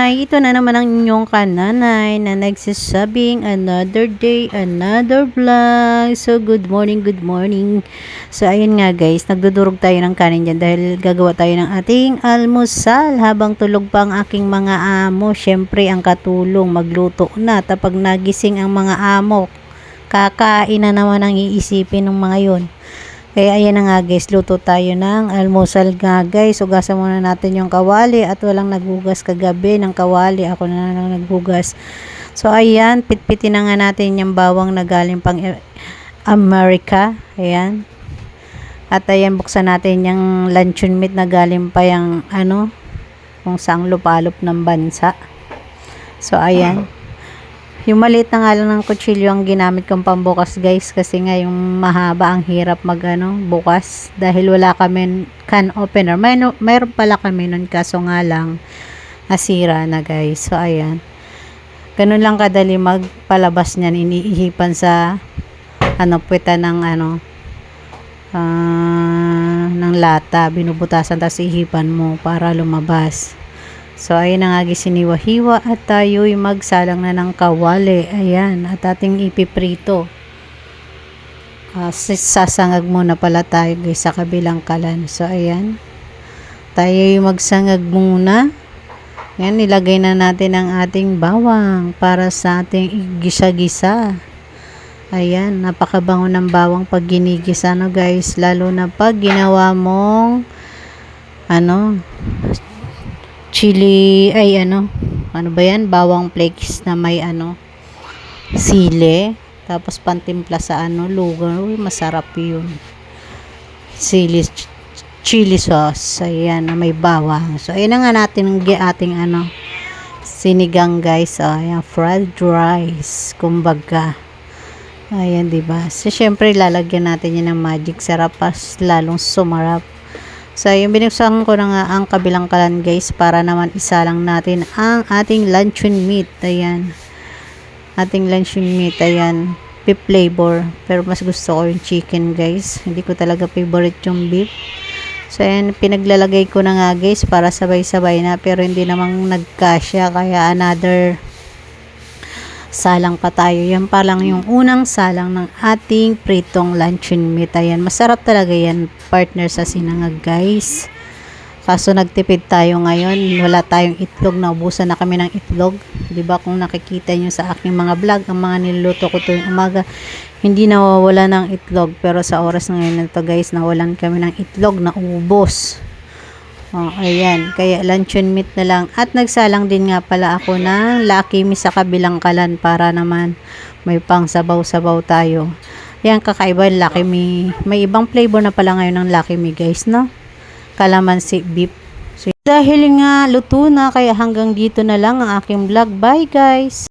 Hi! Ito na naman ang inyong kananay na nagsasabing another day, another vlog. So, good morning, good morning. So, ayun nga guys, nagdudurog tayo ng kanin dyan dahil gagawa tayo ng ating almusal habang tulog pa ang aking mga amo. Syempre, ang katulong magluto na. Tapag nagising ang mga amo, kakain na naman ang iisipin ng mga yon. Kaya ayan na nga guys, luto tayo ng almusal nga guys. Ugasan muna natin yung kawali at walang naghugas kagabi ng kawali. Ako na lang naghugas. So ayan, pitpitin na nga natin yung bawang na galing pang America. Ayan. At ayan, buksan natin yung luncheon meat na galing pa yung kung saang lupalop ng bansa. So ayan. Yung maliit na nga lang ng kutsilyo ang ginamit kong pambukas guys, kasi nga yung mahaba ang hirap bukas dahil wala kami can opener. Mayroon pala kami nun, kaso nga lang nasira na guys. So ayan, ganun lang kadali magpalabas niyan. Iniihipan sa puweta ng ng lata, binubutasan tapos ihipan mo para lumabas. So, ayun na nga gisiniwa-hiwa at tayo'y magsalang na ng kawali. Ayan, at ating ipiprito. Sasangag muna pala tayo guys sa kabilang kalan. So, ayan. Tayo'y magsangag muna. Ayan, nilagay na natin ang ating bawang para sa ating gisa-gisa. Ayan, napakabango ng bawang pag ginigisa guys. Lalo na pag ginawa mong chili, ano ba yan? Bawang flakes na may sili. Tapos pantimpla sa lugaw. Uy, masarap yun. Chili sauce. Ayan, na may bawang. So, ayan na nga natin ang ating sinigang guys. Ayan, fried rice. Kumbaga. Ayan, diba? So, syempre, lalagyan natin yan ng magic sarap. Pas lalong sumarap. So, yung binuksan ko na nga ang kabilang kalan guys para naman isalang natin ang ating luncheon meat. Ayan. Ating luncheon meat. Ayan. Beef flavor. Pero mas gusto ko yung chicken guys. Hindi ko talaga favorite yung beef. So, ayan. Pinaglalagay ko na nga guys para sabay-sabay na. Pero hindi namang nagkasya. Kaya another salang pa tayo. Yan pa lang yung unang salang ng ating pritong luncheon meat. Ayan, masarap talaga yan partner sa sinangag guys. Kaso nagtipid tayo ngayon. Wala tayong itlog. Naubusan na kami ng itlog. Diba kung nakikita nyo sa aking mga vlog, ang mga niluluto ko tuwing umaga, hindi nawawala ng itlog. Pero sa oras ngayon nito guys, nawalan kami ng itlog na ubos. Oh, ayan. Kaya luncheon meat na lang. At nagsalang din nga pala ako ng Lucky Me sa kabilang kalan para naman may pang sabaw-sabaw tayo. Ayan, kakaiba yung Lucky Me. May ibang flavor na pala ngayon ng Lucky Me guys, no? Calamansi beef. So, dahil nga luto na, kaya hanggang dito na lang ang aking vlog. Bye guys!